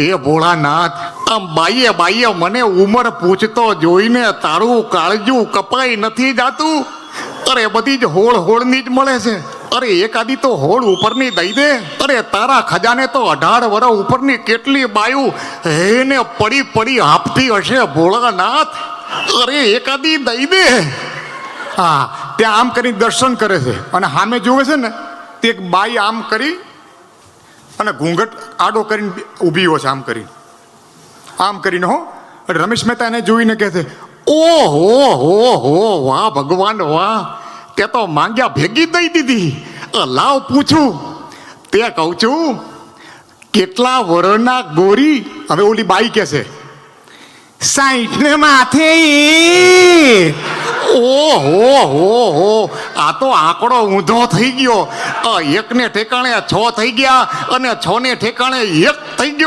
એ ભોળાનાથ, આમ બાઈએ બાઈએ મને ઉંમર પૂછતો જોઈને તારું કાળજું કપાઈ નથી જાતું? અરે બધી જ હોળ હોળની જ મળે છે. અરે એકાદી તો હોળ ઉપરની દઈ દે. અરે તારા ખજાને તો 18 વર્ષ ઉપરની કેટલી બાયું એને પડી પડી હાંફતી હશે ભોળાનાથ. અરે એકાદી દઈ દે. હા, ત્યાં આમ કરી દર્શન કરે છે અને સામે જોવે છે ને તે એક બાઈ આમ કરી અને ઘૂંઘટ આડો કરીને ઊભી હોય છે આમ કરીને હો. રમેશ મહેતા એને જોઈને કહે છે, ઓહો હો હો, વાહ ભગવાન વાહ, તે તો માંગ્યા ભેગી દઈ દીધી. લાવ પૂછું. તે કહું છું કેટલા વરના ગોરી? હવે ઓલી બાઈ કહે છે 60 ને માથે. ઓહો હો હો, આ તો આંકડો ઊંધો થઈ ગયો. 1 ને ઠેકાણે 6 થઈ ગયા અને 6 ને ઠેકાણે 1 થઈ ગયો.